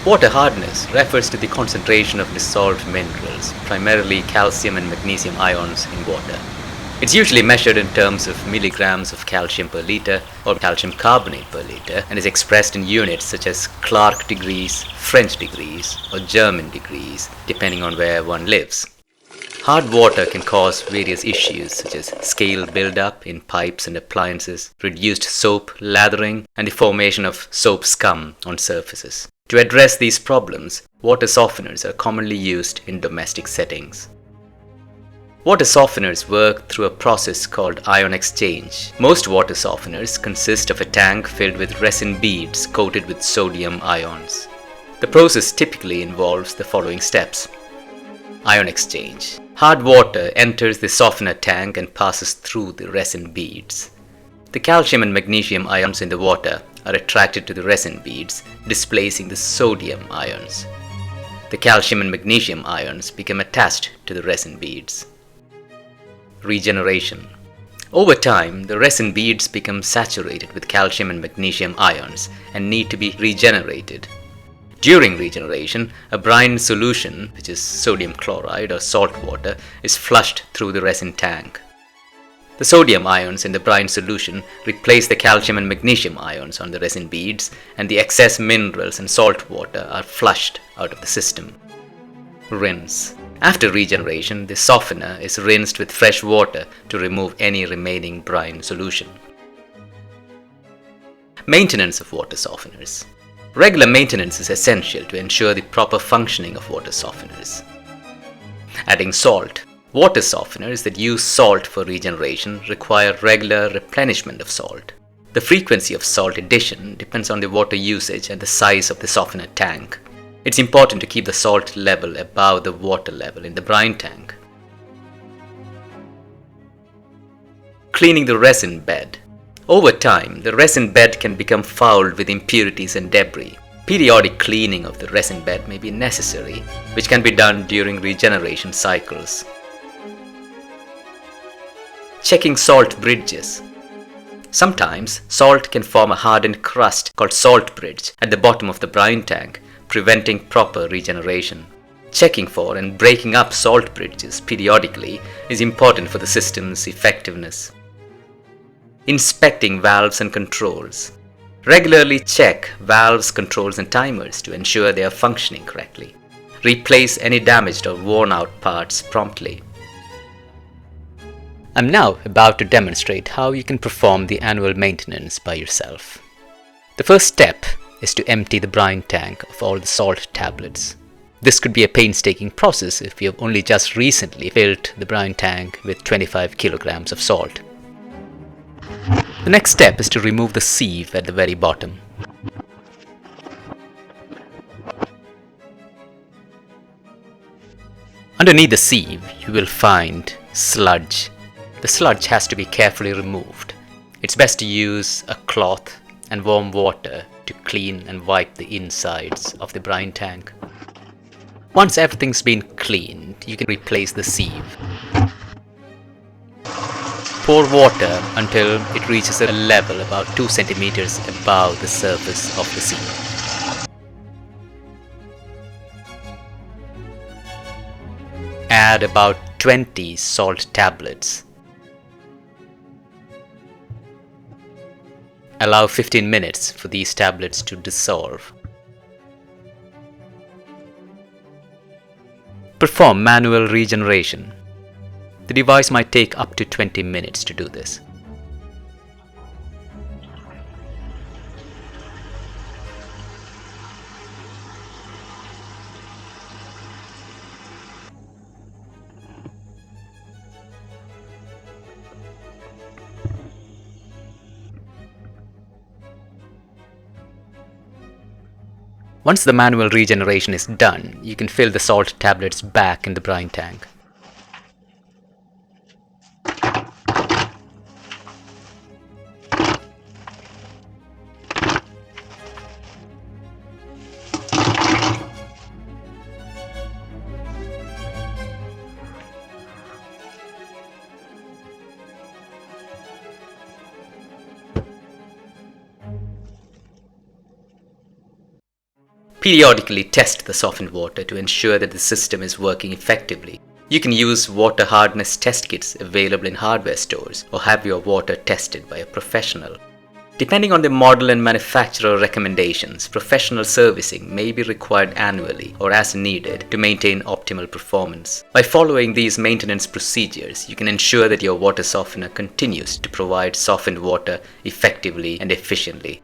Water hardness refers to the concentration of dissolved minerals, primarily calcium and magnesium ions in water. It's usually measured in terms of milligrams of calcium per liter or calcium carbonate per liter and is expressed in units such as Clark degrees, French degrees, or German degrees, depending on where one lives. Hard water can cause various issues such as scale buildup in pipes and appliances, reduced soap lathering, and the formation of soap scum on surfaces. To address these problems, water softeners are commonly used in domestic settings. Water softeners work through a process called ion exchange. Most water softeners consist of a tank filled with resin beads coated with sodium ions. The process typically involves the following steps. Ion exchange. Hard water enters the softener tank and passes through the resin beads. The calcium and magnesium ions in the water are attracted to the resin beads, displacing the sodium ions. The calcium and magnesium ions become attached to the resin beads. Regeneration. Over time, the resin beads become saturated with calcium and magnesium ions and need to be regenerated. During regeneration, a brine solution, which is sodium chloride or salt water, is flushed through the resin tank. The sodium ions in the brine solution replace the calcium and magnesium ions on the resin beads, and the excess minerals and salt water are flushed out of the system. Rinse. After regeneration, the softener is rinsed with fresh water to remove any remaining brine solution. Maintenance of water softeners. Regular maintenance is essential to ensure the proper functioning of water softeners. Adding salt. Water softeners that use salt for regeneration require regular replenishment of salt. The frequency of salt addition depends on the water usage and the size of the softener tank. It's important to keep the salt level above the water level in the brine tank. Cleaning the resin bed. Over time, the resin bed can become fouled with impurities and debris. Periodic cleaning of the resin bed may be necessary, which can be done during regeneration cycles. Checking salt bridges. Sometimes, salt can form a hardened crust called salt bridge at the bottom of the brine tank, preventing proper regeneration. Checking for and breaking up salt bridges periodically is important for the system's effectiveness. Inspecting valves and controls. Regularly check valves, controls, and timers to ensure they are functioning correctly. Replace any damaged or worn out parts promptly. I'm now about to demonstrate how you can perform the annual maintenance by yourself. The first step is to empty the brine tank of all the salt tablets. This could be a painstaking process if you have only just recently filled the brine tank with 25 kilograms of salt. The next step is to remove the sieve at the very bottom. Underneath the sieve, you will find sludge. The sludge has to be carefully removed. It's best to use a cloth and warm water to clean and wipe the insides of the brine tank. Once everything's been cleaned, you can replace the sieve. Pour water until it reaches a level about 2 centimeters above the surface of the sieve. Add about 20 salt tablets. Allow 15 minutes for these tablets to dissolve. Perform manual regeneration. The device might take up to 20 minutes to do this. Once the manual regeneration is done, you can fill the salt tablets back in the brine tank. Periodically test the softened water to ensure that the system is working effectively. You can use water hardness test kits available in hardware stores or have your water tested by a professional. Depending on the model and manufacturer recommendations, professional servicing may be required annually or as needed to maintain optimal performance. By following these maintenance procedures, you can ensure that your water softener continues to provide softened water effectively and efficiently.